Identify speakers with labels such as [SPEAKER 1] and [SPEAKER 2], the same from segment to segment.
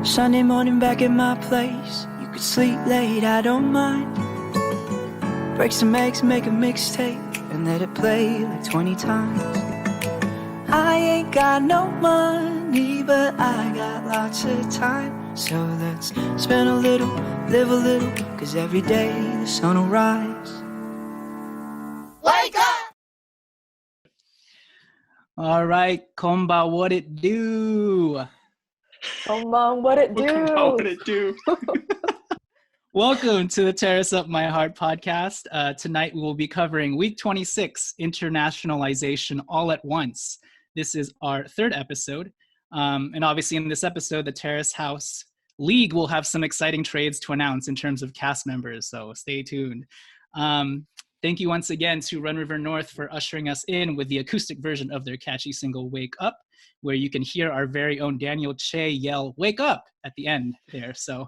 [SPEAKER 1] Sunday morning back at my place. You could sleep late, I don't mind. Break some eggs, make a mixtape, and let it play like 20 times. I ain't got no money, but I got lots of time. So let's spend a little, live a little, cause every day the sun will rise. Wake up!
[SPEAKER 2] All right, Komba, what it do?
[SPEAKER 3] Konban, what it do?
[SPEAKER 4] Konban, what it do?
[SPEAKER 2] Welcome to the Terrace Up My Heart podcast. Tonight we will be covering week 26, Internationalization all at once. This is our third episode. And obviously in this episode, the Terrace House League will have some exciting trades to announce in terms of cast members, so stay tuned. Thank you once again to Run River North for ushering us in with the acoustic version of their catchy single, Wake Up, where you can hear our very own Daniel Che yell, wake up, at the end there. So,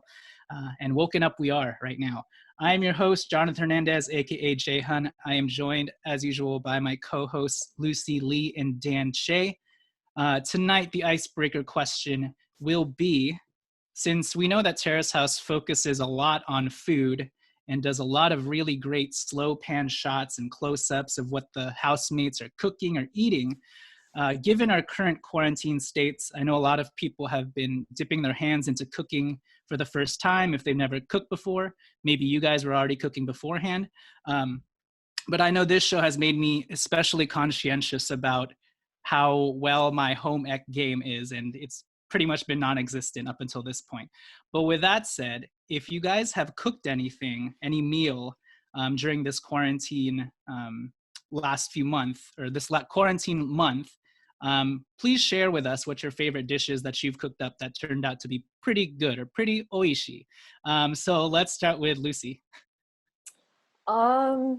[SPEAKER 2] and woken up we are right now. I am your host, Jonathan Hernandez, aka Jaehan. I am joined, as usual, by my co-hosts, Lucy Lee and Dan Che. Tonight, the icebreaker question will be, since we know that Terrace House focuses a lot on food and does a lot of really great slow pan shots and close-ups of what the housemates are cooking or eating, given our current quarantine states, I know a lot of people have been dipping their hands into cooking for the first time if they've never cooked before. Maybe you guys were already cooking beforehand. But I know this show has made me especially conscientious about how well my home ec game is, and it's pretty much been non-existent up until this point. But with that said, if you guys have cooked anything, any meal during this quarantine last few months, or this quarantine month, please share with us what your favorite dishes that you've cooked up that turned out to be pretty good or pretty oishi. So let's start with Lucy. To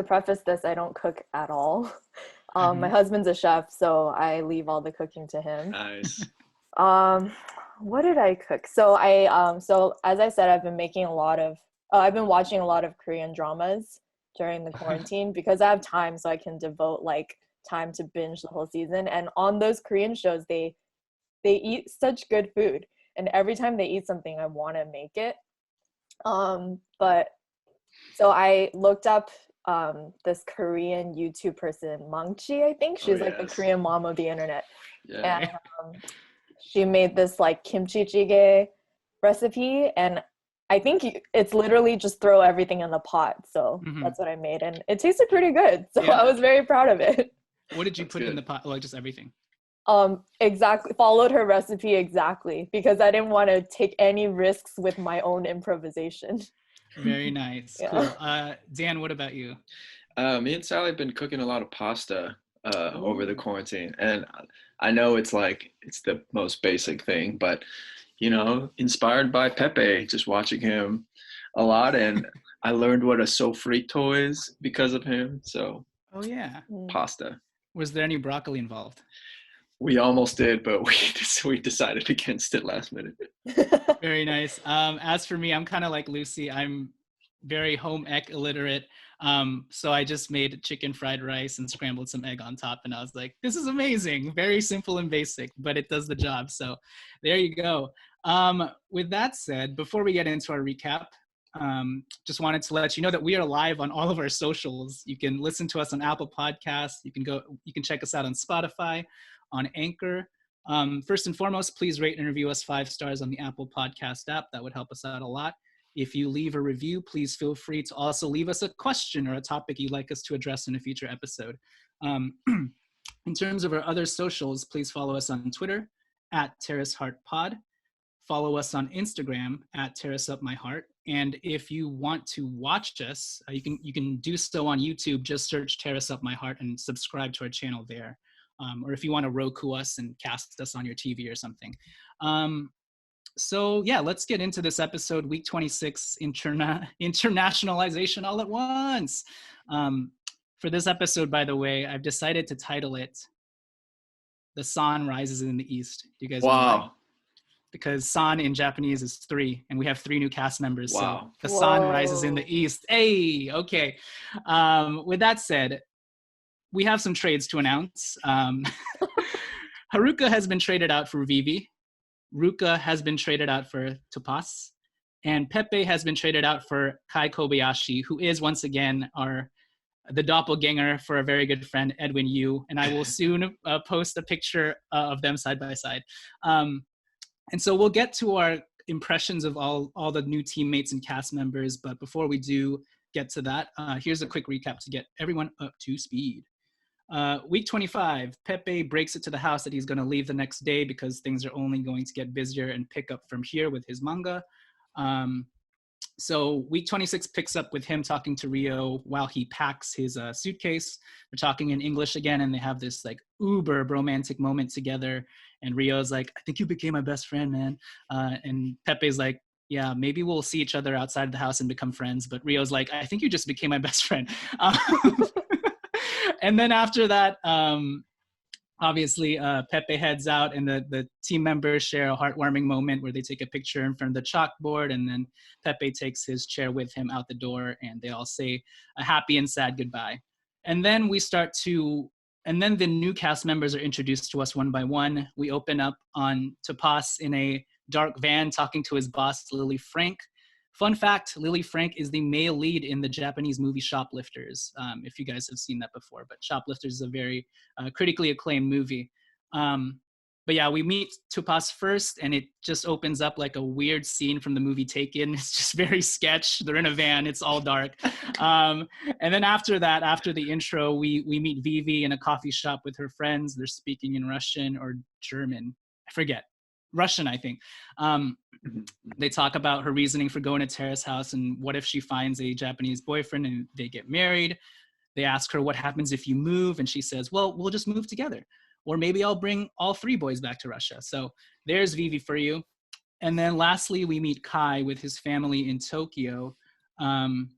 [SPEAKER 3] preface this, I don't cook at all. My husband's a chef, so I leave all the cooking to him.
[SPEAKER 4] Nice.
[SPEAKER 3] What did I cook? So as I said, I've been I've been watching a lot of Korean dramas during the quarantine because I have time, so I can devote time to binge the whole season. And on those Korean shows, they eat such good food, and every time they eat something, I want to make it. So I looked up this Korean YouTube person, Mangchi, I think. She's the Korean mom of the internet.
[SPEAKER 4] Yeah.
[SPEAKER 3] And she made this kimchi jjigae recipe, and I think it's literally just throw everything in the pot. So that's what I made, and it tasted pretty good. So I was very proud of it.
[SPEAKER 2] What did you put in the pot? Like just everything?
[SPEAKER 3] Exactly. Followed her recipe exactly because I didn't want to take any risks with my own improvisation.
[SPEAKER 2] Very nice.
[SPEAKER 3] Yeah.
[SPEAKER 2] Cool. Dan, what about you?
[SPEAKER 4] Me and Sally have been cooking a lot of pasta over the quarantine, and I know it's the most basic thing, but inspired by Pepe, just watching him a lot, and I learned what a sofrito is because of him. So, pasta.
[SPEAKER 2] Was there any broccoli involved?
[SPEAKER 4] We almost did, but we decided against it last minute.
[SPEAKER 2] Very nice. As for me, I'm kind of like Lucy. I'm very home ec illiterate. So I just made chicken fried rice and scrambled some egg on top. And I was like, this is amazing. Very simple and basic, but it does the job. So there you go. With that said, before we get into our recap, just wanted to let you know that we are live on all of our socials. You can listen to us on Apple Podcasts. You can check us out on Spotify, on Anchor. First and foremost, please rate and review us 5 stars on the Apple Podcast app. That would help us out a lot. If you leave a review, please feel free to also leave us a question or a topic you'd like us to address in a future episode. In terms of our other socials, please follow us on Twitter @TerraceHeartPod. Follow us on Instagram @TerraceUpMyHeart. And if you want to watch us, you can do so on YouTube. Just search Terrace Up My Heart and subscribe to our channel there. Or if you want to Roku us and cast us on your TV or something. So yeah, let's get into this episode, week 26, Internationalization all at once. For this episode, by the way, I've decided to title it The Sun Rises in the East. Do you guys know why? Because San in Japanese is 3, and we have 3 new cast members.
[SPEAKER 4] Wow.
[SPEAKER 2] So the sun rises in the east. Hey, okay. With that said, we have some trades to announce. Haruka has been traded out for Vivi. Ruka has been traded out for Tupas, and Pepe has been traded out for Kai Kobayashi, who is once again the doppelganger for a very good friend, Edwin Yu, and I will soon post a picture of them side by side. And so we'll get to our impressions of all the new teammates and cast members, but before we do get to that, here's a quick recap to get everyone up to speed. Week 25, Pepe breaks it to the house that he's going to leave the next day because things are only going to get busier and pick up from here with his manga. So week 26 picks up with him talking to Rio while he packs his suitcase. They're talking in English again, and they have this like uber romantic moment together. And Rio's like, I think you became my best friend, man. And Pepe's like, yeah, maybe we'll see each other outside of the house and become friends. But Rio's like, I think you just became my best friend. And then after that, obviously, Pepe heads out, and the team members share a heartwarming moment where they take a picture in front of the chalkboard, and then Pepe takes his chair with him out the door, and they all say a happy and sad goodbye. And then then the new cast members are introduced to us one by one. We open up on Tupas in a dark van talking to his boss, Lily Frank. Fun fact, Lily Frank is the male lead in the Japanese movie Shoplifters, if you guys have seen that before. But Shoplifters is a very critically acclaimed movie. But yeah, we meet Tupas first, and it just opens up like a weird scene from the movie Taken. It's just very sketch. They're in a van. It's all dark. And then after that, after the intro, we meet Vivi in a coffee shop with her friends. They're speaking in Russian or German. I forget. Russian, I think. They talk about her reasoning for going to Terrace house and what if she finds a Japanese boyfriend and they get married. They ask her what happens if you move, and she says, well, we'll just move together. Or maybe I'll bring all 3 boys back to Russia. So there's Vivi for you. And then lastly, we meet Kai with his family in Tokyo. And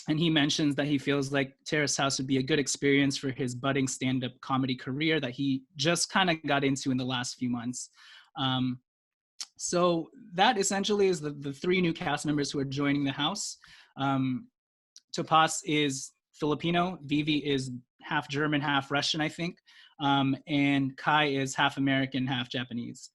[SPEAKER 2] he mentions that he feels like Terrace House would be a good experience for his budding stand-up comedy career that he just kind of got into in the last few months. So that essentially is the 3 new cast members who are joining the house. Tupas is Filipino, Vivi is half German, half Russian, I think, and Kai is half American, half Japanese.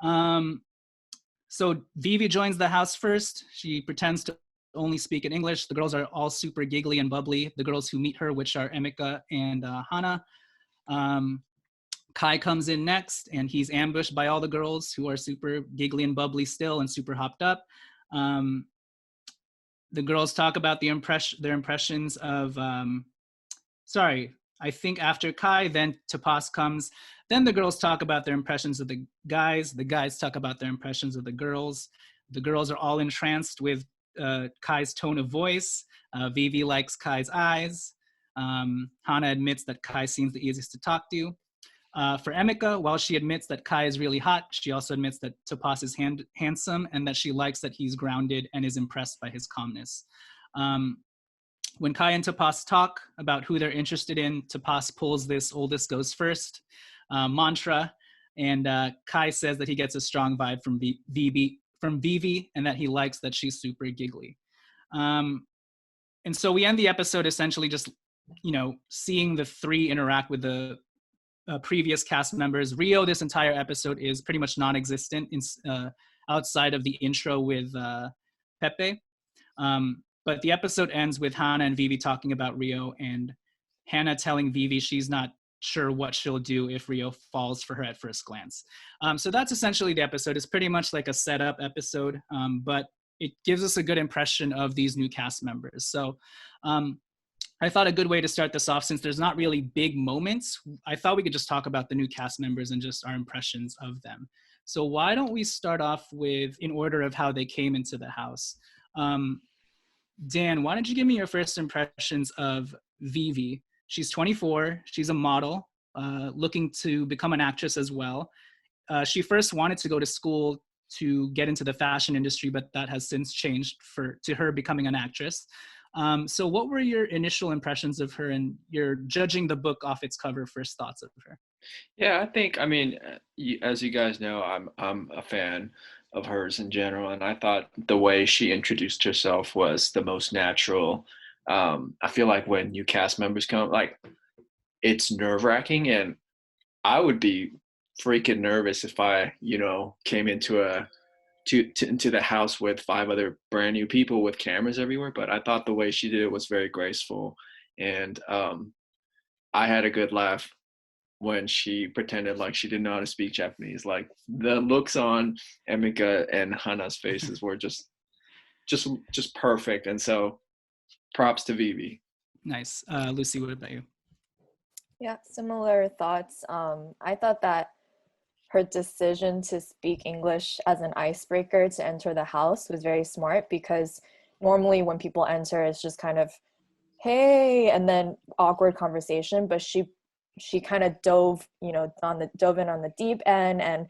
[SPEAKER 2] So Vivi joins the house first. She pretends to only speak in English. The girls are all super giggly and bubbly. The girls who meet her, which are Emika and Hana. Kai comes in next, and he's ambushed by all the girls who are super giggly and bubbly still and super hopped up. The girls talk about their impressions of, I think after Kai, then Tupas comes. Then the girls talk about their impressions of the guys. The guys talk about their impressions of the girls. The girls are all entranced with Kai's tone of voice. Vivi likes Kai's eyes. Hana admits that Kai seems the easiest to talk to. For Emika, while she admits that Kai is really hot, she also admits that Tupas is handsome and that she likes that he's grounded and is impressed by his calmness. When Kai and Tupas talk about who they're interested in, Tupas pulls this oldest goes first mantra, and Kai says that he gets a strong vibe from Vivi and that he likes that she's super giggly. And so we end the episode essentially just, seeing the 3 interact with the previous cast members. Rio, this entire episode is pretty much non-existent outside of the intro with Pepe. But the episode ends with Hana and Vivi talking about Rio, and Hana telling Vivi she's not sure what she'll do if Rio falls for her at first glance. So that's essentially the episode. It's pretty much like a setup episode, but it gives us a good impression of these new cast members. So I thought a good way to start this off, since there's not really big moments, I thought we could just talk about the new cast members and just our impressions of them. So why don't we start off with, in order of how they came into the house. Dan, why don't you give me your first impressions of Vivi? She's 24, she's a model, looking to become an actress as well. She first wanted to go to school to get into the fashion industry, but that has since changed to her becoming an actress. So what were your initial impressions of her, and you're judging the book off its cover, first thoughts of her?
[SPEAKER 4] Yeah, I think, as you guys know, I'm a fan of hers in general, and I thought the way she introduced herself was the most natural. I feel like when new cast members come, like, it's nerve-wracking, and I would be freaking nervous if I, came into into the house with 5 other brand new people with cameras everywhere. But I thought the way she did it was very graceful, and I had a good laugh when she pretended like she didn't know how to speak Japanese. Like the looks on Emika and Hana's faces were just perfect, and so props to Vivi.
[SPEAKER 2] Nice. Lucy, what about you?
[SPEAKER 3] Yeah, similar thoughts. I thought that her decision to speak English as an icebreaker to enter the house was very smart, because normally when people enter, it's just kind of, hey, and then awkward conversation. But she kind of dove in on the deep end, and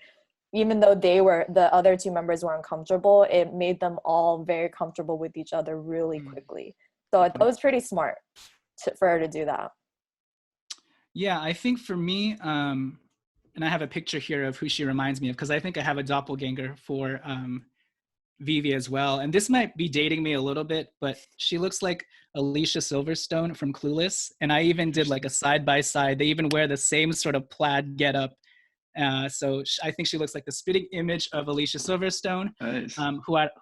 [SPEAKER 3] even though the other 2 members were uncomfortable, it made them all very comfortable with each other really quickly. So I thought it was pretty smart for her to do that.
[SPEAKER 2] Yeah, I think for me, and I have a picture here of who she reminds me of, because I think I have a doppelganger for Vivi as well. And this might be dating me a little bit, but she looks like Alicia Silverstone from Clueless. And I even did like a side-by-side. They even wear the same sort of plaid getup. So I think she looks like the spitting image of Alicia Silverstone,
[SPEAKER 4] Nice.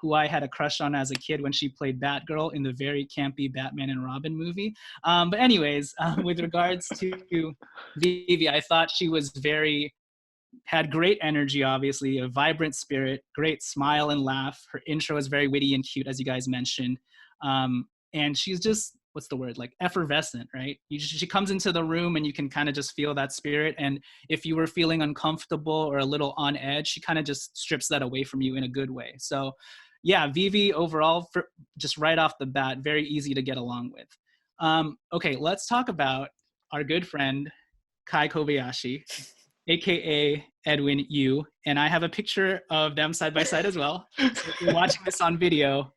[SPEAKER 2] who I had a crush on as a kid when she played Batgirl in the very campy Batman and Robin movie. But anyways, with regards to Vivi, I thought she was had great energy, obviously, a vibrant spirit, great smile and laugh. Her intro is very witty and cute, as you guys mentioned. And she's just, what's the word, like effervescent, right? She comes into the room and you can kind of just feel that spirit. And if you were feeling uncomfortable or a little on edge, she kind of just strips that away from you in a good way. So yeah, Vivi overall, just right off the bat, very easy to get along with. Okay, let's talk about our good friend, Kai Kobayashi, AKA Edwin Yu. And I have a picture of them side by side as well. So if you're watching this on video.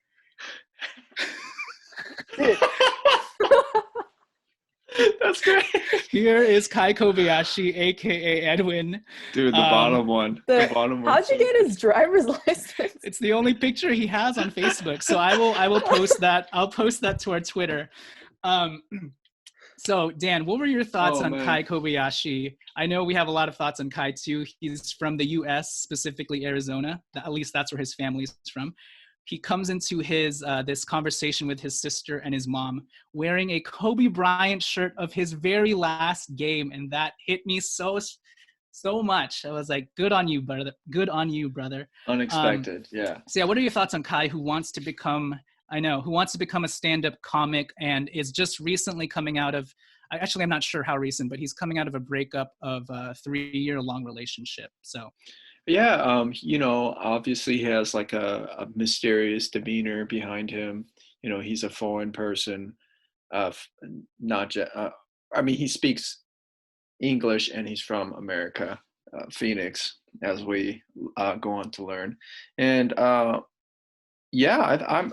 [SPEAKER 4] That's great.
[SPEAKER 2] Here is Kai Kobayashi, aka Edwin.
[SPEAKER 4] Dude, the bottom one. The bottom one.
[SPEAKER 3] How'd you get his driver's license?
[SPEAKER 2] It's the only picture he has on Facebook. So I will post that. I'll post that to our Twitter. So Dan, what were your thoughts on Kai Kobayashi? I know we have a lot of thoughts on Kai too. He's from the US, specifically Arizona. At least that's where his family's from. He comes into his this conversation with his sister and his mom wearing a Kobe Bryant shirt of his very last game, and that hit me so much. I was like, "Good on you, brother! Good on you, brother!"
[SPEAKER 4] Unexpected, yeah.
[SPEAKER 2] So yeah, what are your thoughts on Kai, who wants to become a stand-up comic and is just recently coming out of? Actually, I'm not sure how recent, but he's coming out of a breakup of a 3-year-long relationship. So.
[SPEAKER 4] Yeah, obviously he has like a mysterious demeanor behind him. He's a foreign person. Not just, he speaks English and he's from America, Phoenix, as we go on to learn. And yeah,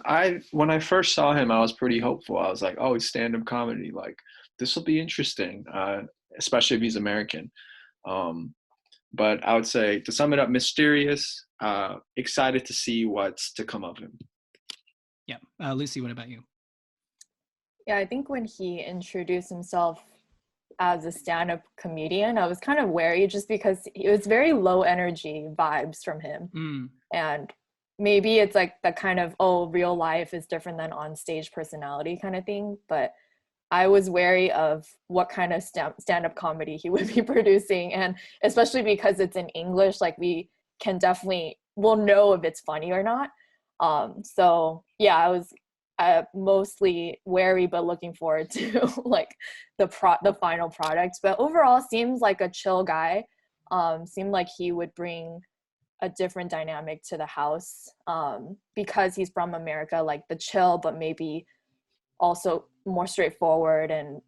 [SPEAKER 4] when I first saw him, I was pretty hopeful. I was like, oh, it's stand-up comedy. Like, this will be interesting, especially if he's American. But I would say, to sum it up, mysterious, excited to see what's to come of him.
[SPEAKER 2] Yeah. Lucy, what about you?
[SPEAKER 3] Yeah, I think when he introduced himself as a stand-up comedian, I was kind of wary just because it was very low energy vibes from him. And maybe it's like the kind of, real life is different than on stage personality kind of thing. But I was wary of what kind of stand-up comedy he would be producing. And especially because it's in English, like we'll know if it's funny or not. So yeah, I was mostly wary, but looking forward to like the final product. But overall, seems like a chill guy. Seemed like he would bring a different dynamic to the house, because he's from America, like the chill, but maybe also more straightforward and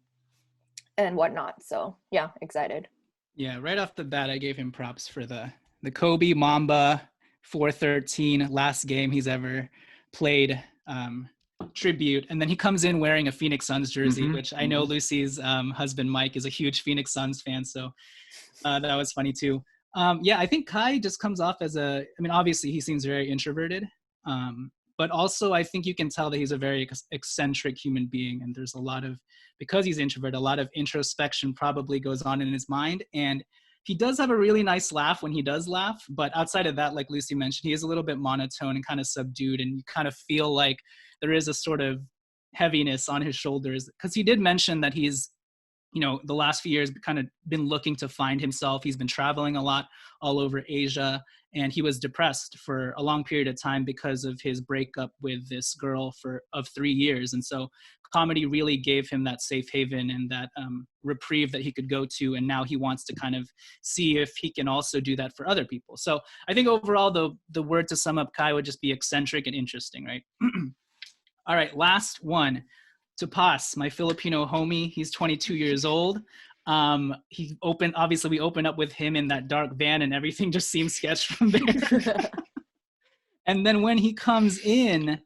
[SPEAKER 3] whatnot. So yeah, excited.
[SPEAKER 2] Yeah, right off the bat, I gave him props for the Kobe Mamba 413 last game he's ever played tribute. And then he comes in wearing a Phoenix Suns jersey, which I know Lucy's husband, Mike, is a huge Phoenix Suns fan. So that was funny too. Yeah, I think Kai just comes off as obviously he seems very introverted. But also I think you can tell that he's a very eccentric human being. And there's because he's introvert, a lot of introspection probably goes on in his mind. And he does have a really nice laugh when he does laugh, but outside of that, like Lucy mentioned, he is a little bit monotone and kind of subdued, and you kind of feel like there is a sort of heaviness on his shoulders, because he did mention that he's, you know, the last few years kind of been looking to find himself. He's been traveling a lot all over Asia, and he was depressed for a long period of time because of his breakup with this girl of 3 years. And so comedy really gave him that safe haven and that reprieve that he could go to. And now he wants to kind of see if he can also do that for other people. So I think overall, the word to sum up Kai would just be eccentric and interesting, right? All right, last one. Tupas, my Filipino homie, he's 22 years old. Obviously we open up with him in that dark van and everything just seems sketched from there. And then when he comes in,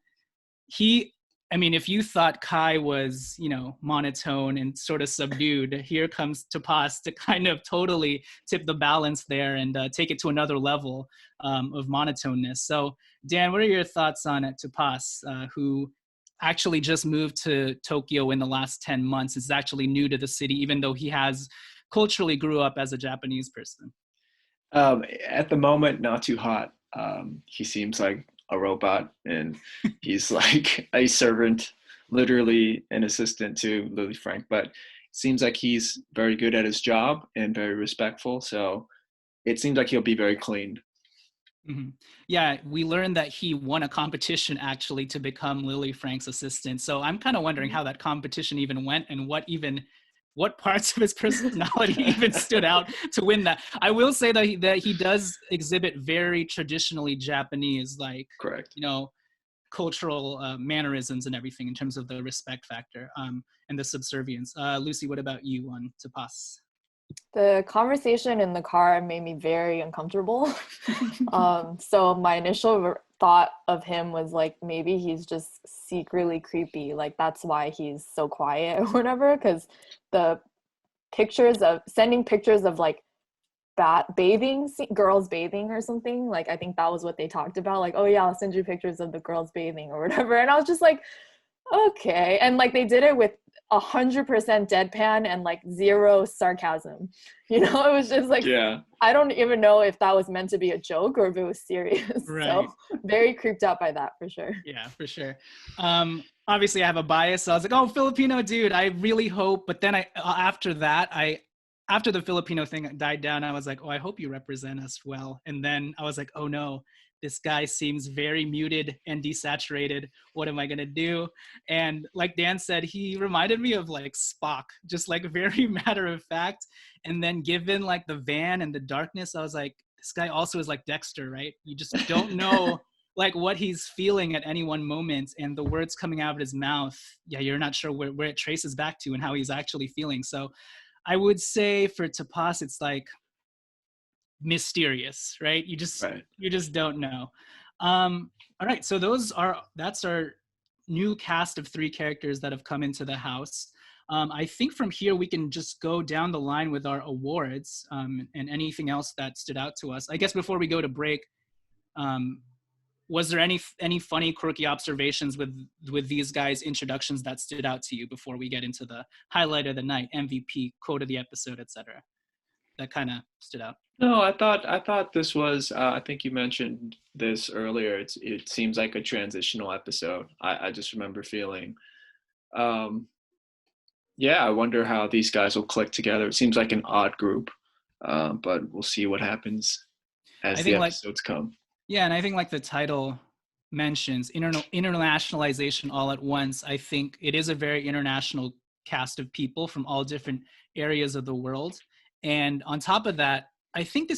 [SPEAKER 2] if you thought Kai was, you know, monotone and sort of subdued, here comes Tupas to kind of totally tip the balance there and take it to another level of monotoneness. So Dan, what are your thoughts on Tupas, who actually just moved to Tokyo in the last 10 months, is actually new to the city, even though he has culturally grew up as a Japanese person?
[SPEAKER 4] At the moment, not too hot. He seems like a robot, and he's like a servant, literally an assistant to Lily Frank, but it seems like he's very good at his job and very respectful. So it seems like he'll be very clean.
[SPEAKER 2] Mm-hmm. Yeah, we learned that he won a competition actually to become Lily Frank's assistant. So I'm kind of wondering how that competition even went and what parts of his personality even stood out to win that. I will say that he does exhibit very traditionally Japanese, like,
[SPEAKER 4] Correct.
[SPEAKER 2] you know, cultural mannerisms and everything in terms of the respect factor and the subservience. Lucy, what about you on Tupas?
[SPEAKER 3] The conversation in the car made me very uncomfortable. So my initial thought of him was like, maybe he's just secretly creepy. Like that's why he's so quiet or whatever. Because the sending pictures of like girls bathing or something. Like I think that was what they talked about. Like, oh yeah, I'll send you pictures of the girls bathing or whatever. And I was just like, okay. And like they did it with 100% deadpan and like zero sarcasm. You know, it was just like,
[SPEAKER 4] yeah.
[SPEAKER 3] I don't even know if that was meant to be a joke or if it was serious.
[SPEAKER 2] Right.
[SPEAKER 3] So very creeped out by that for sure.
[SPEAKER 2] Yeah, for sure. Obviously I have a bias. So I was like, oh, Filipino dude, I really hope. But then after the Filipino thing died down, I was like, oh, I hope you represent us well. And then I was like, oh no, this guy seems very muted and desaturated. What am I going to do? And like Dan said, he reminded me of like Spock, just like very matter of fact. And then given like the van and the darkness, I was like, this guy also is like Dexter, right? You just don't know like what he's feeling at any one moment, and the words coming out of his mouth. Yeah, you're not sure where it traces back to and how he's actually feeling. So I would say for Tupas, it's like mysterious, right? You just don't know. All right, so that's our new cast of 3 characters that have come into the house. I think from here we can just go down the line with our awards and anything else that stood out to us. I guess before we go to break, was there any funny, quirky observations with these guys' introductions that stood out to you before we get into the highlight of the night, MVP, quote of the episode, etc.? That kind of stood out.
[SPEAKER 4] No, I thought this was. I think you mentioned this earlier. It seems like a transitional episode. I just remember feeling. Yeah, I wonder how these guys will click together. It seems like an odd group, but we'll see what happens as the episodes come.
[SPEAKER 2] Yeah, and I think like the title mentions, internationalization all at once. I think it is a very international cast of people from all different areas of the world. And on top of that, I think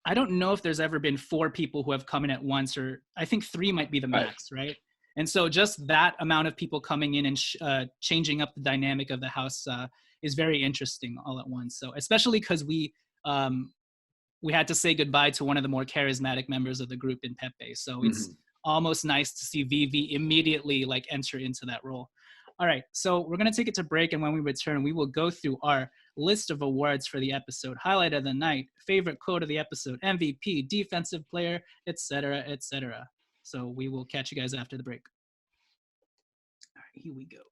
[SPEAKER 2] I don't know if there's ever been 4 people who have come in at once, or I think 3 might be the max, right? And so just that amount of people coming in and changing up the dynamic of the house is very interesting all at once. So especially because we had to say goodbye to one of the more charismatic members of the group in Pepe. So it's almost nice to see Vivi immediately like enter into that role. All right, so we're going to take it to break, and when we return, we will go through our list of awards for the episode, highlight of the night, favorite quote of the episode, MVP, defensive player, etc., etc. So we will catch you guys after the break. All right, here we go.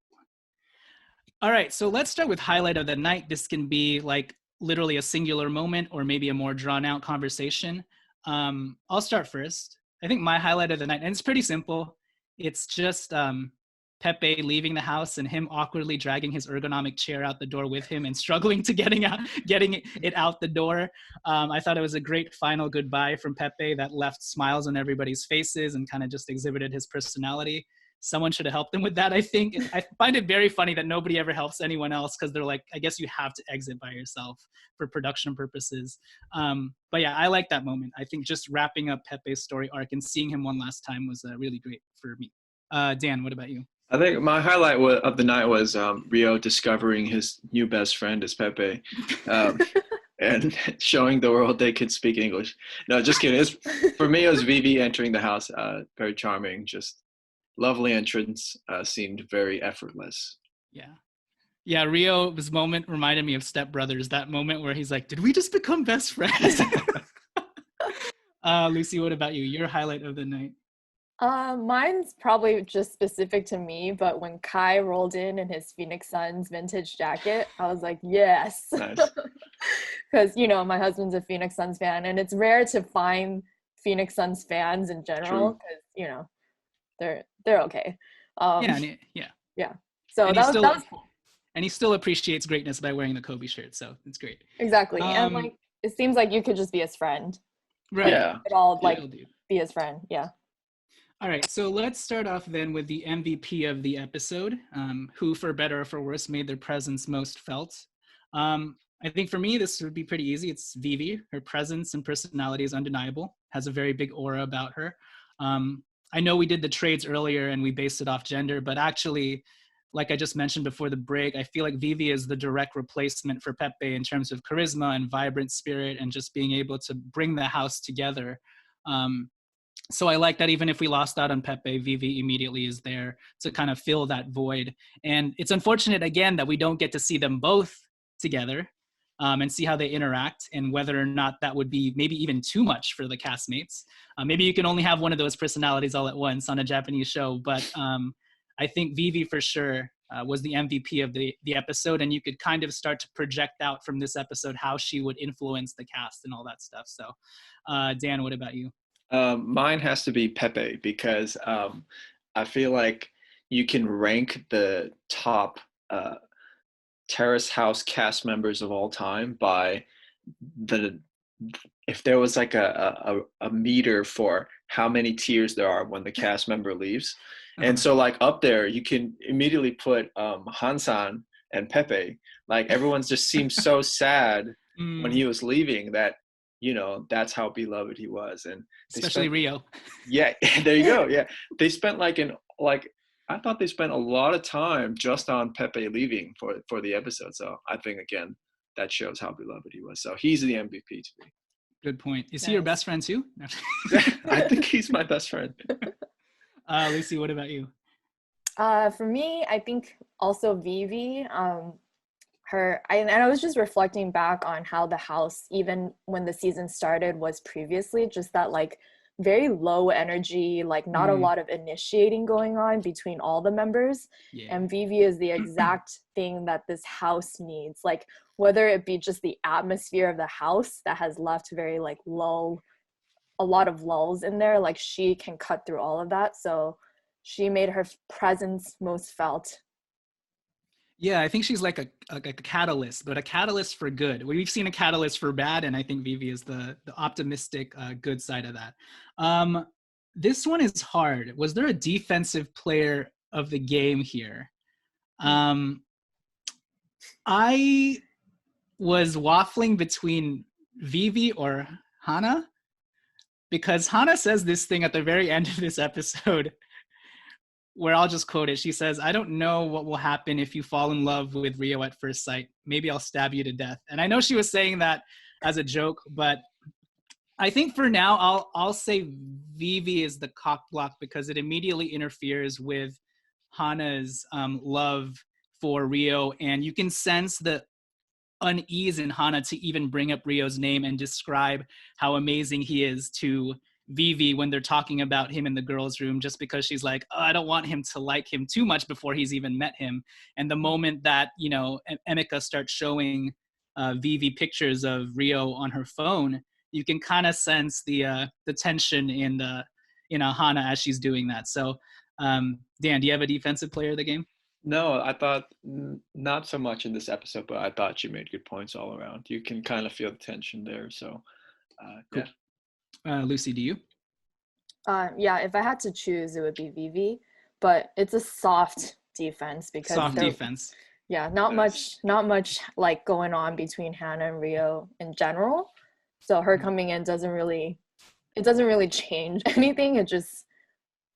[SPEAKER 2] All right, so let's start with highlight of the night. This can be like literally a singular moment or maybe a more drawn out conversation. I'll start first. I think my highlight of the night, and it's pretty simple. It's just Pepe leaving the house and him awkwardly dragging his ergonomic chair out the door with him and struggling to getting it out the door. I thought it was a great final goodbye from Pepe that left smiles on everybody's faces and kind of just exhibited his personality. Someone should have helped him with that, I think. I find it very funny that nobody ever helps anyone else because they're like, I guess you have to exit by yourself for production purposes. But yeah, I like that moment. I think just wrapping up Pepe's story arc and seeing him one last time was really great for me. Dan, what about you?
[SPEAKER 4] I think my highlight of the night was Rio discovering his new best friend is Pepe, and showing the world they could speak English. No, just kidding. For me, it was Vivi entering the house. Very charming, just lovely entrance. Seemed very effortless.
[SPEAKER 2] Yeah, Rio's moment reminded me of Step Brothers. That moment where he's like, "Did we just become best friends?" Lucy, what about you? Your highlight of the night?
[SPEAKER 3] Mine's probably just specific to me, but when Kai rolled in his Phoenix Suns vintage jacket, I was like, yes.
[SPEAKER 4] Nice.
[SPEAKER 3] Because, my husband's a Phoenix Suns fan, and it's rare to find Phoenix Suns fans in general, because, they're okay. Yeah. So that was cool.
[SPEAKER 2] And he still appreciates greatness by wearing the Kobe shirt, so it's great.
[SPEAKER 3] Exactly. And, it seems like you could just be his friend.
[SPEAKER 2] Right.
[SPEAKER 4] Yeah.
[SPEAKER 3] We could all, be his friend. Yeah.
[SPEAKER 2] All right, so let's start off then with the MVP of the episode, who, for better or for worse, made their presence most felt. I think for me, this would be pretty easy. It's Vivi. Her presence and personality is undeniable, has a very big aura about her. I know we did the trades earlier and we based it off gender, but actually, like I just mentioned before the break, I feel like Vivi is the direct replacement for Pepe in terms of charisma and vibrant spirit and just being able to bring the house together. So I like that even if we lost out on Pepe, Vivi immediately is there to kind of fill that void. And it's unfortunate, again, that we don't get to see them both together and see how they interact and whether or not that would be maybe even too much for the castmates. Maybe you can only have one of those personalities all at once on a Japanese show. But I think Vivi for sure was the MVP of the episode. And you could kind of start to project out from this episode how she would influence the cast and all that stuff. So Dan, what about you?
[SPEAKER 4] Mine has to be Pepe because I feel like you can rank the top Terrace House cast members of all time by if there was like a meter for how many tears there are when the cast member leaves. And so like up there, you can immediately put Hansan and Pepe. Like everyone's just seems so sad when he was leaving that, that's how beloved he was. And
[SPEAKER 2] especially Rio.
[SPEAKER 4] Yeah, there you go. Yeah. They spent I thought they spent a lot of time just on Pepe leaving for the episode. So I think, again, that shows how beloved he was. So he's the MVP to me.
[SPEAKER 2] Good point. Is he your best friend too?
[SPEAKER 4] I think he's my best friend.
[SPEAKER 2] Lucy, what about you?
[SPEAKER 3] For me, I think also Vivi. I was just reflecting back on how the house, even when the season started, was previously just that very low energy, not a lot of initiating going on between all the members. Yeah. And Vivi is the exact thing that this house needs. Whether it be just the atmosphere of the house that has left very a lot of lulls in there, she can cut through all of that. So she made her presence most felt.
[SPEAKER 2] Yeah, I think she's like a catalyst, but a catalyst for good. We've seen a catalyst for bad, and I think Vivi is the optimistic, good side of that. This one is hard. Was there a defensive player of the game here? I was waffling between Vivi or Hana, because Hana says this thing at the very end of this episode where I'll just quote it. She says, "I don't know what will happen if you fall in love with Rio at first sight. Maybe I'll stab you to death." And I know she was saying that as a joke, but I think for now, I'll say Vivi is the cockblock because it immediately interferes with Hana's love for Rio. And you can sense the unease in Hana to even bring up Rio's name and describe how amazing he is to Vivi when they're talking about him in the girls' room, just because she's like, "Oh, I don't want him to like him too much before he's even met him." And the moment that, Emika starts showing Vivi pictures of Rio on her phone, you can kind of sense the tension in Hana as she's doing that. So, Dan, do you have a defensive player of the game?
[SPEAKER 4] No, I thought not so much in this episode, but I thought you made good points all around. You can kind of feel the tension there. So,
[SPEAKER 2] Cool.
[SPEAKER 4] yeah.
[SPEAKER 2] Lucy, do you?
[SPEAKER 3] Yeah, if I had to choose, it would be Vivi, but it's a soft defense because
[SPEAKER 2] Soft defense.
[SPEAKER 3] Yeah, not
[SPEAKER 4] Nice.
[SPEAKER 3] much like going on between Hannah and Rio in general. So her coming in doesn't really change anything. It just,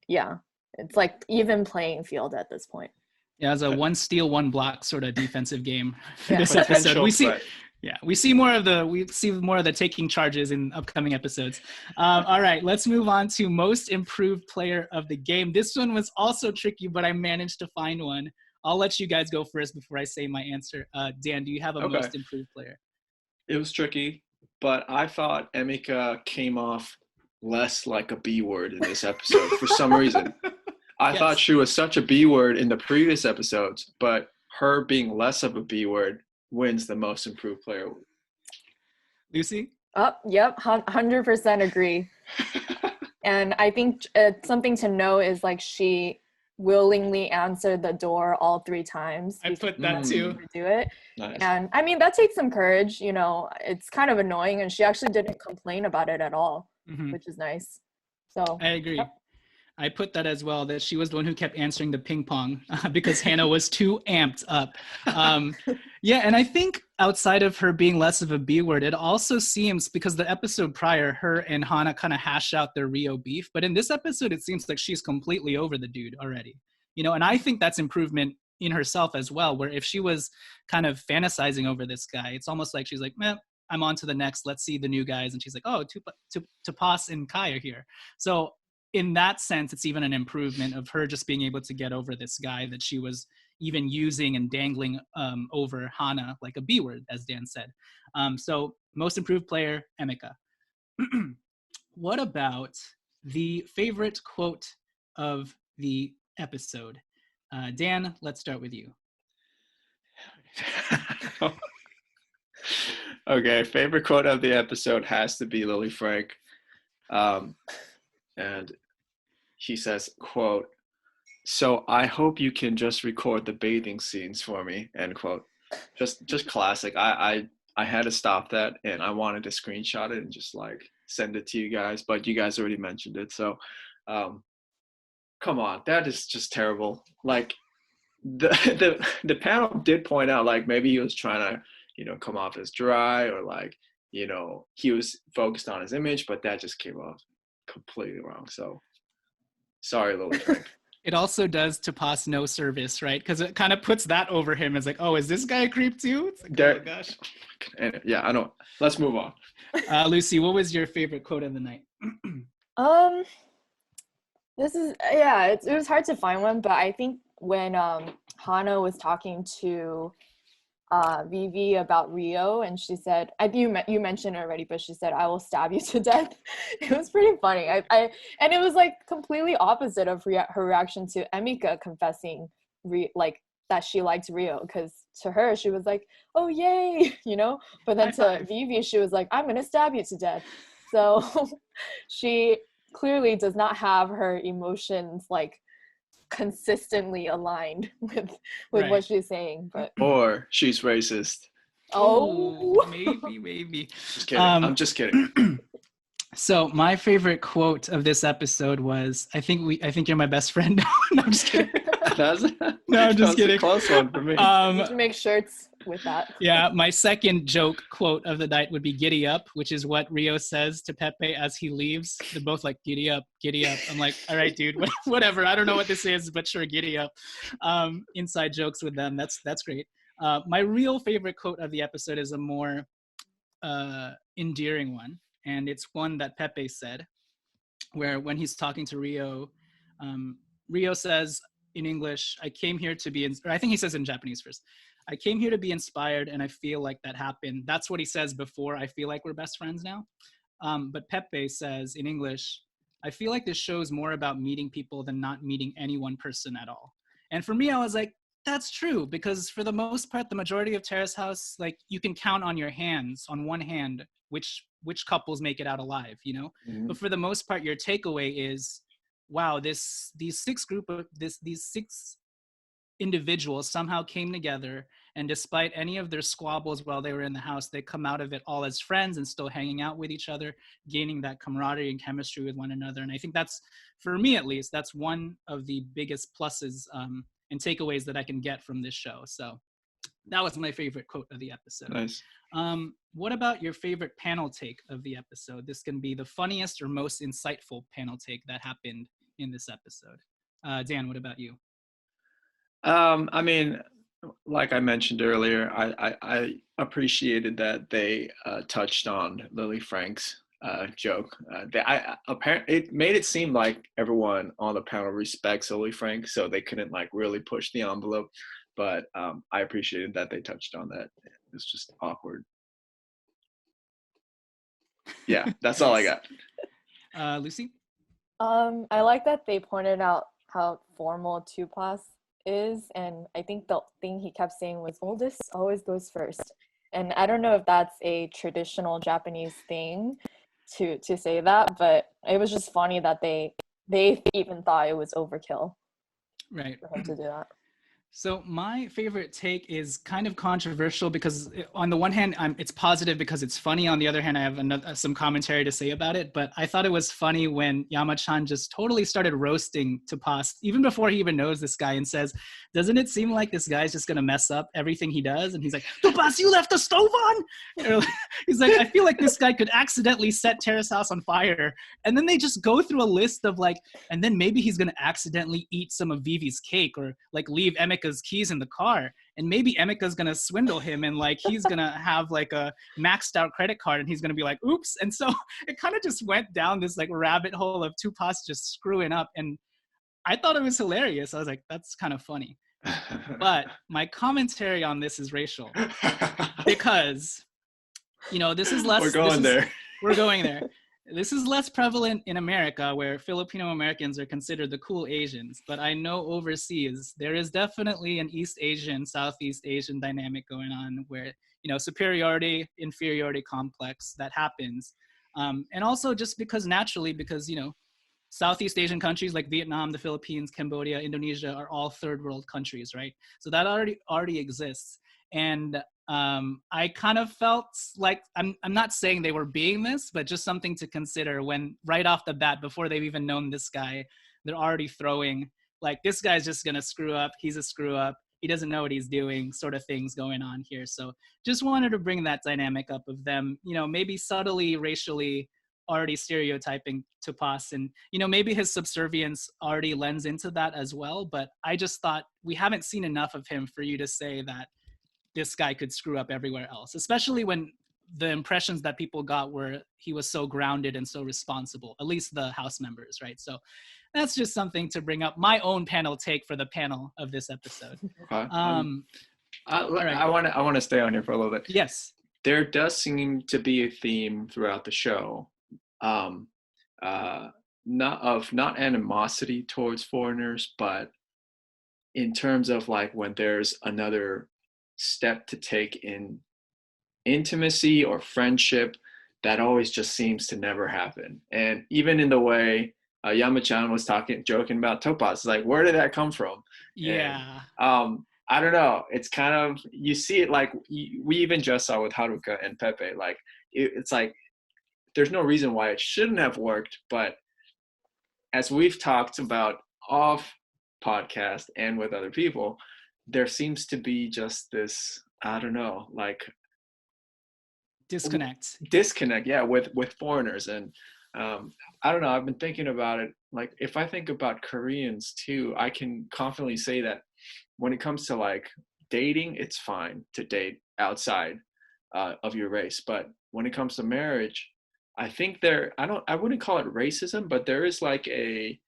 [SPEAKER 3] yeah, it's like even playing field at this point.
[SPEAKER 2] Yeah, it's a one steal, one block sort of defensive game.
[SPEAKER 3] Yeah.
[SPEAKER 2] This episode, we see.
[SPEAKER 4] Threat.
[SPEAKER 2] Yeah, we see more of the taking charges in upcoming episodes. All right, let's move on to most improved player of the game. This one was also tricky, but I managed to find one. I'll let you guys go first before I say my answer. Dan, do you have a most improved player?
[SPEAKER 4] It was tricky, but I thought Emika came off less like a B word in this episode for some reason. I thought she was such a B word in the previous episodes, but her being less of a B word wins the most improved player.
[SPEAKER 2] Lucy?
[SPEAKER 3] Yep, 100% agree. And I think something to know is like she willingly answered the door all 3 times.
[SPEAKER 2] I put that too.
[SPEAKER 3] To do it.
[SPEAKER 4] Nice.
[SPEAKER 3] And I mean, that takes some courage, you know, it's kind of annoying, and she actually didn't complain about it at all, which is nice. So
[SPEAKER 2] I agree.
[SPEAKER 3] Yep.
[SPEAKER 2] I put that as well, that she was the one who kept answering the ping pong because Hannah was too amped up. Yeah, and I think outside of her being less of a B word, it also seems, because the episode prior, her and Hana kind of hash out their Rio beef, but in this episode, it seems like she's completely over the dude already. You know, and I think that's improvement in herself as well, where if she was kind of fantasizing over this guy, it's almost like she's like, man, I'm on to the next, let's see the new guys. And she's like, oh, Tupas and Kai are here. So in that sense, it's even an improvement of her just being able to get over this guy that she was even using and dangling over Hana like a B word, as Dan said. So most improved player, Emika. What about the favorite quote of the episode? Dan, let's start with you.
[SPEAKER 4] Okay, favorite quote of the episode has to be Lily Frank. And she says, quote, "So I hope you can just record the bathing scenes for me," end quote. Just classic. I had to stop that, and I wanted to screenshot it and just like send it to you guys, but you guys already mentioned it. So come on, that is just terrible. Like the panel did point out, like, maybe he was trying to, you know, come off as dry, or like, you know, he was focused on his image, but that just came off completely wrong. So sorry, Lily Frank.
[SPEAKER 2] It also does Tupas no service, right? Because it kind of puts that over him as like, oh, is this guy a creep too? It's like, oh my gosh.
[SPEAKER 4] Yeah, I know. Let's move on.
[SPEAKER 2] Lucy, what was your favorite quote of the night?
[SPEAKER 3] This is, yeah, it was hard to find one, but I think when Hana was talking to Vivi about Rio, and she said, you mentioned it already, but she said, "I will stab you to death." It was pretty funny. And it was like completely opposite of her reaction to Emika confessing like that she liked Rio, because to her she was like, "Oh yay," you know, but then to Vivi she was like, "I'm gonna stab you to death." So she clearly does not have her emotions like consistently aligned with
[SPEAKER 2] Right.
[SPEAKER 3] what she's saying, but
[SPEAKER 4] Or she's racist.
[SPEAKER 3] oh,
[SPEAKER 2] maybe.
[SPEAKER 4] Just kidding. I'm just kidding.
[SPEAKER 2] So my favorite quote of this episode was, I think you're my best friend. No, I'm just kidding. No, I'm just kidding.
[SPEAKER 4] A close one for me.
[SPEAKER 3] you should make shirts with that.
[SPEAKER 2] Yeah, my second joke quote of the night would be "giddy up," which is what Rio says to Pepe as he leaves. They're both like, "Giddy up, giddy up." I'm like, all right, dude, whatever. I don't know what this is, but sure, giddy up. Inside jokes with them. That's great. My real favorite quote of the episode is a more endearing one, and it's one that Pepe said, where when he's talking to Rio, Rio says in English, "I came here to be," or I think he says in Japanese first, "I came here to be inspired, and I feel like that happened." That's what he says before, "I feel like we're best friends now." But Pepe says in English, "I feel like this show is more about meeting people than not meeting any one person at all." And for me, I was like, That's true, because for the most part, the majority of Terrace House, like you can count on your hands, on one hand, which couples make it out alive, you know.
[SPEAKER 4] Mhm.
[SPEAKER 2] But for the most part, your takeaway is, wow, these six individuals somehow came together, and despite any of their squabbles while they were in the house, they come out of it all as friends and still hanging out with each other, gaining that camaraderie and chemistry with one another. And I think that's, for me at least, that's one of the biggest pluses and takeaways that I can get from this show. So that was my favorite quote of the episode.
[SPEAKER 4] Nice.
[SPEAKER 2] What about your favorite panel take of the episode? This can be the funniest or most insightful panel take that happened in this episode. Dan, what about you?
[SPEAKER 4] I mean, like I mentioned earlier, I appreciated that they touched on Lily Frank's joke. Apparently it made it seem like everyone on the panel respects Lily Frank, so they couldn't like really push the envelope. But I appreciated that they touched on that. It's just awkward. Yeah, that's all I got.
[SPEAKER 2] Lucy?
[SPEAKER 3] I like that they pointed out how formal Tupas is, and I think the thing he kept saying was oldest always goes first. And I don't know if that's a traditional Japanese thing to say that, but it was just funny that they even thought it was overkill
[SPEAKER 2] Right.
[SPEAKER 3] for him to do that.
[SPEAKER 2] So my favorite take is kind of controversial because on the one hand, it's positive because it's funny. On the other hand, I have some commentary to say about it. But I thought it was funny when Yama-chan just totally started roasting Tupas, even before he even knows this guy, and says, doesn't it seem like this guy's just going to mess up everything he does? And he's like, Tupas, you left the stove on? He's like, I feel like this guy could accidentally set Terrace House on fire. And then they just go through a list of like, and then maybe he's going to accidentally eat some of Vivi's cake or like leave Emika's keys in the car, and maybe Emika's gonna swindle him, and like he's gonna have like a maxed out credit card, and he's gonna be like, oops. And so it kind of just went down this like rabbit hole of Tupas just screwing up, and I thought it was hilarious. I was like, that's kind of funny. But my commentary on this is racial because, you know, this is less.
[SPEAKER 4] We're going there.
[SPEAKER 2] We're going there. This is less prevalent in America, where Filipino Americans are considered the cool Asians. But I know overseas, there is definitely an East Asian, Southeast Asian dynamic going on where, you know, superiority, inferiority complex that happens. And also just because naturally, because, you know, Southeast Asian countries like Vietnam, the Philippines, Cambodia, Indonesia are all third world countries, right? So that already exists. And I kind of felt like, I'm not saying they were being this, but just something to consider when right off the bat, before they've even known this guy, they're already throwing like, this guy's just gonna screw up, he's a screw up, he doesn't know what he's doing, sort of things going on here. So just wanted to bring that dynamic up of them, you know, maybe subtly, racially already stereotyping Tupas, and, you know, maybe his subservience already lends into that as well. But I just thought we haven't seen enough of him for you to say that this guy could screw up everywhere else, especially when the impressions that people got were he was so grounded and so responsible, at least the house members, right? So that's just something to bring up, my own panel take for the panel of this episode.
[SPEAKER 4] Okay.
[SPEAKER 2] Right.
[SPEAKER 4] I want to stay on here for a little bit.
[SPEAKER 2] Yes.
[SPEAKER 4] There does seem to be a theme throughout the show, not animosity towards foreigners, but in terms of like when there's another step to take in intimacy or friendship, that always just seems to never happen. And even in the way Yama-chan was joking about Topaz, like, where did that come from?
[SPEAKER 2] Yeah.
[SPEAKER 4] And, I don't know. It's kind of, you see it like we even just saw with Haruka and Pepe. Like it's like there's no reason why it shouldn't have worked, but as we've talked about off podcast and with other people, there seems to be just this, I don't know, like
[SPEAKER 2] disconnect,
[SPEAKER 4] yeah, with foreigners. And I don't know, I've been thinking about it, like if I think about Koreans too, I can confidently say that when it comes to like dating, it's fine to date outside of your race, but when it comes to marriage, I think I wouldn't call it racism, but there is like a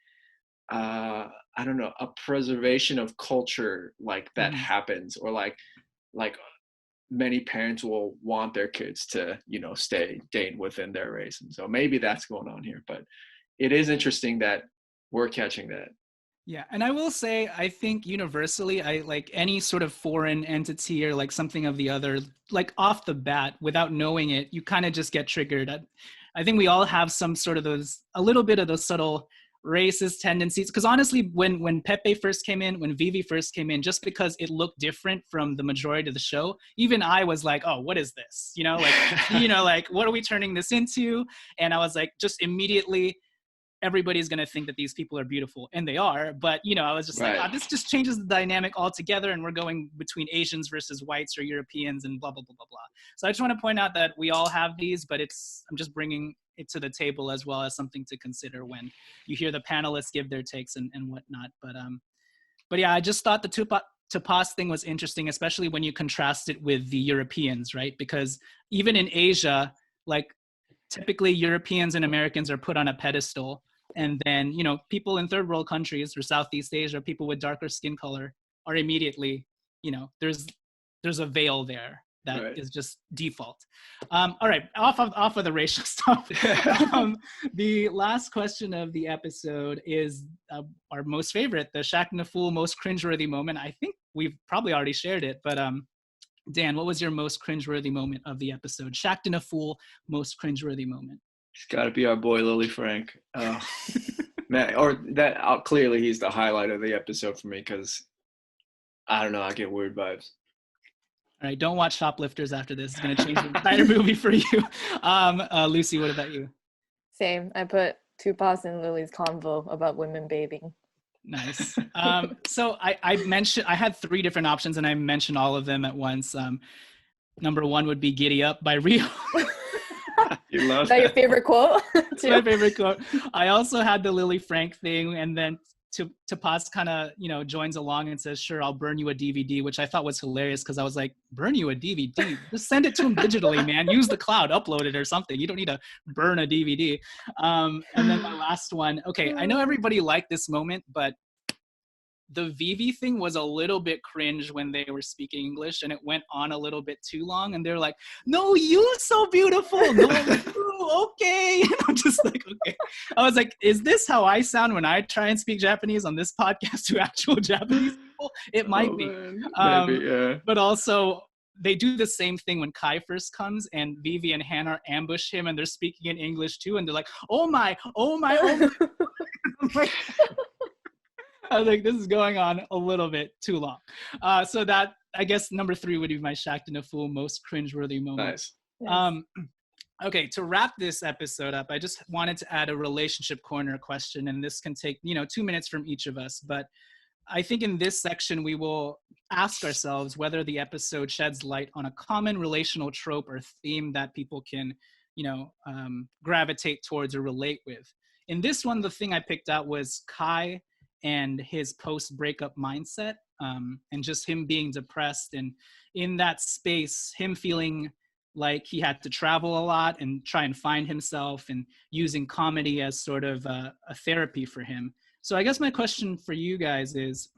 [SPEAKER 4] I don't know, a preservation of culture like that happens, or like many parents will want their kids to, you know, date within their race. And so maybe that's going on here, but it is interesting that we're catching that.
[SPEAKER 2] Yeah, and I will say, I think universally, I like any sort of foreign entity or like something of the other, like off the bat, without knowing it, you kind of just get triggered. I think we all have some sort of a little bit of those subtle racist tendencies. Because honestly, when Pepe first came in, when Vivi first came in, just because it looked different from the majority of the show, even I was like, oh, what is this? Like, what are we turning this into? And I was like, just immediately, everybody's going to think that these people are beautiful, and they are, but I was just like,
[SPEAKER 4] Right.
[SPEAKER 2] this just changes the dynamic altogether, and we're going between Asians versus whites or Europeans and blah blah blah blah blah. So I just want to point out that we all have these, but I'm just bringing it to the table as well as something to consider when you hear the panelists give their takes and whatnot. But yeah, I just thought the Tupas thing was interesting, especially when you contrast it with the Europeans, right? Because even in Asia, like typically Europeans and Americans are put on a pedestal. And then, people in third world countries or Southeast Asia, people with darker skin color are immediately, there's a veil there that
[SPEAKER 4] Right.
[SPEAKER 2] is just default. All right, off of the racial stuff. The last question of the episode is our most favorite, the Shaq and the Fool most cringeworthy moment. I think we've probably already shared it, but Dan, what was your most cringeworthy moment of the episode? Shaq and a Fool most cringeworthy moment.
[SPEAKER 4] It's got to be our boy Lily Frank. Man, or that clearly he's the highlight of the episode for me because I don't know, I get weird vibes.
[SPEAKER 2] All right, don't watch Shoplifters after this. It's going to change the entire movie for you. Lucy, what about you?
[SPEAKER 3] Same. I put Tupas and Lily's convo about women bathing.
[SPEAKER 2] Nice. So I had 3 different options, and I mentioned all of them at once. Number 1 would be "Giddy Up" by Rio.
[SPEAKER 4] You love
[SPEAKER 3] Is that your favorite quote?
[SPEAKER 2] It's my favorite quote. I also had the Lily Frank thing, and then Tupas kind of joins along and says, "Sure, I'll burn you a DVD," which I thought was hilarious because I was like, "Burn you a DVD? Just send it to him digitally, man. Use the cloud, upload it or something. You don't need to burn a DVD." And then my last one. Okay, I know everybody liked this moment, but the Vivi thing was a little bit cringe when they were speaking English, and it went on a little bit too long, and they're like, "No, you so beautiful. No, you, okay." And I'm just like, okay. I was like, is this how I sound when I try and speak Japanese on this podcast to actual Japanese people? It might be.
[SPEAKER 4] Maybe, yeah.
[SPEAKER 2] But also, they do the same thing when Kai first comes, and Vivi and Hannah ambush him, and they're speaking in English too, and they're like, "Oh my, oh my, oh my." I was like, this is going on a little bit too long. So that, I guess, number 3 would be my Shaq and a Fool most cringeworthy moment.
[SPEAKER 4] Nice.
[SPEAKER 2] Okay, to wrap this episode up, I just wanted to add a relationship corner question, and this can take 2 minutes from each of us. But I think in this section, we will ask ourselves whether the episode sheds light on a common relational trope or theme that people can, gravitate towards or relate with. In this one, the thing I picked out was Kai and his post-breakup mindset, and just him being depressed, and in that space, him feeling like he had to travel a lot and try and find himself, and using comedy as sort of a therapy for him. So I guess my question for you guys is,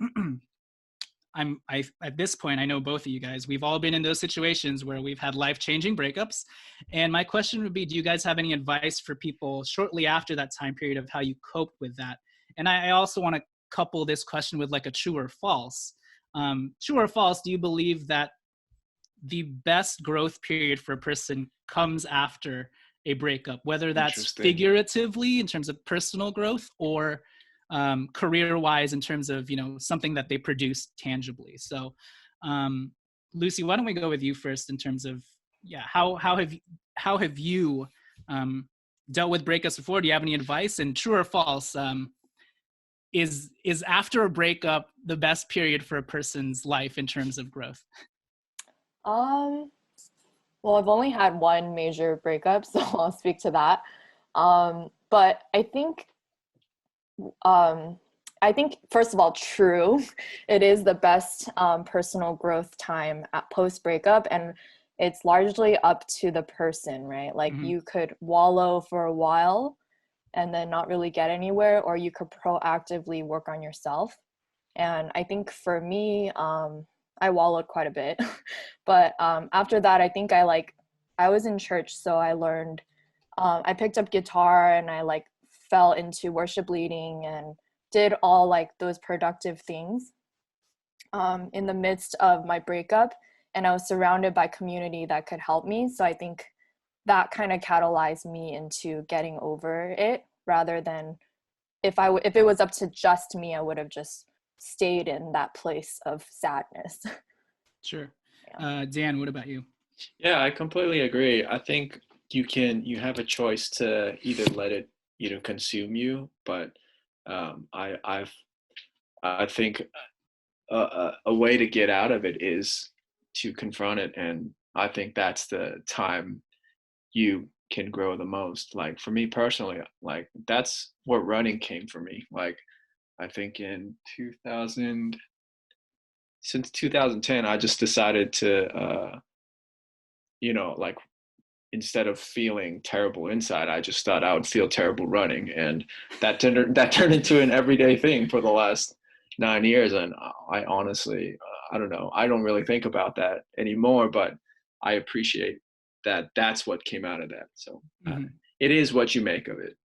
[SPEAKER 2] at this point, I know both of you guys, we've all been in those situations where we've had life-changing breakups. And my question would be, do you guys have any advice for people shortly after that time period of how you coped with that? And I also want to couple this question with like a true or false. True or false, do you believe that the best growth period for a person comes after a breakup, whether that's figuratively in terms of personal growth or career-wise in terms of something that they produce tangibly? So Lucy, why don't we go with you first in terms of how have you dealt with breakups before? Do you have any advice? And true or false, is after a breakup the best period for a person's life in terms of growth?
[SPEAKER 3] Well, I've only had one major breakup, so I'll speak to that. But I think first of all, true, it is the best personal growth time at post breakup, and it's largely up to the person, right? Like you could wallow for a while and then not really get anywhere, or you could proactively work on yourself. And I think for me, I wallowed quite a bit, but after that, I think I was in church, so I learned, I picked up guitar and I fell into worship leading and did all like those productive things in the midst of my breakup, and I was surrounded by community that could help me. So I think that kind of catalyzed me into getting over it, rather than if it was up to just me, I would have just stayed in that place of sadness.
[SPEAKER 2] Sure. Dan, what about you?
[SPEAKER 4] Yeah, I completely agree. I think you have a choice to either let it, consume you, but I think a way to get out of it is to confront it, and I think that's the time you can grow the most. Like for me personally, like that's what running came for me. Like I think since 2010, I just decided to, like instead of feeling terrible inside, I just thought I would feel terrible running, and that turned into an everyday thing for the last 9 years. And I honestly, I don't know, I don't really think about that anymore, but I appreciate that that's what came out of that. So it is what you make of it.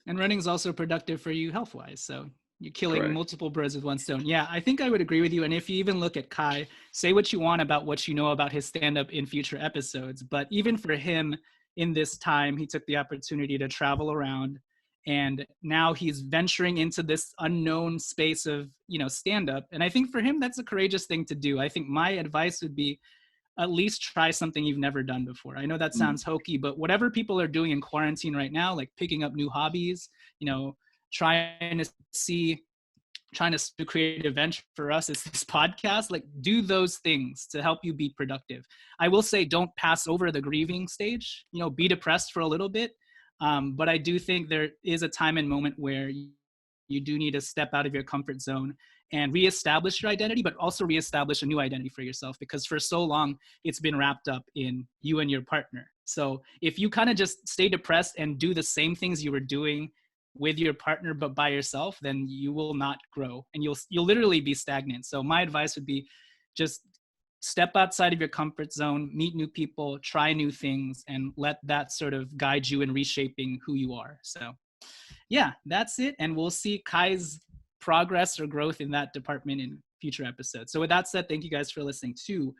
[SPEAKER 2] And running is also productive for you health-wise. So you're killing
[SPEAKER 4] Correct.
[SPEAKER 2] multiple birds with one stone. Yeah, I think I would agree with you. And if you even look at Kai, say what you want about what you know about his stand-up in future episodes, but even for him in this time, he took the opportunity to travel around, and now he's venturing into this unknown space of, stand-up. And I think for him, that's a courageous thing to do. I think my advice would be, at least try something you've never done before. I know that sounds hokey, but whatever people are doing in quarantine right now, like picking up new hobbies, trying to create an venture. For us, it's this podcast. Like, do those things to help you be productive. I will say, don't pass over the grieving stage. Be depressed for a little bit, but I do think there is a time and moment where you do need to step out of your comfort zone and reestablish your identity, but also reestablish a new identity for yourself, because for so long it's been wrapped up in you and your partner. So if you kind of just stay depressed and do the same things you were doing with your partner but by yourself, then you will not grow, and you'll literally be stagnant. So my advice would be, just step outside of your comfort zone, meet new people, try new things, and let that sort of guide you in reshaping who you are. So yeah, that's it. And we'll see Kai's progress or growth in that department in future episodes. So with that said, thank you guys for listening to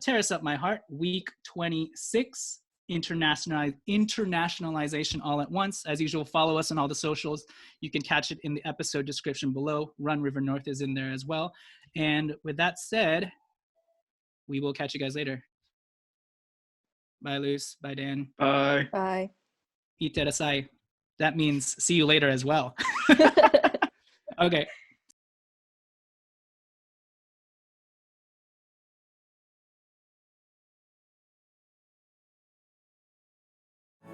[SPEAKER 2] Terrace Up My Heart, week 26, Internationalization all at once. As usual, follow us on all the socials. You can catch it in the episode description below. Run River North is in there as well. And with that said, we will catch you guys later. Bye, Luce. Bye, Dan.
[SPEAKER 4] Bye.
[SPEAKER 3] Bye.
[SPEAKER 2] Iterasai. That means see you later as well. Okay.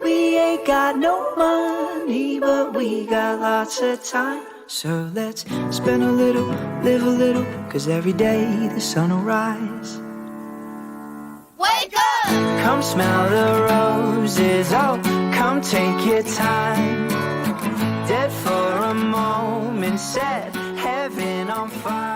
[SPEAKER 1] We ain't got no money, but we got lots of time. So let's spend a little, live a little, 'cause every day the sun will rise.
[SPEAKER 5] Wake up!
[SPEAKER 1] Come smell the roses, oh, come take your time. Dead for a moment, set heaven on fire.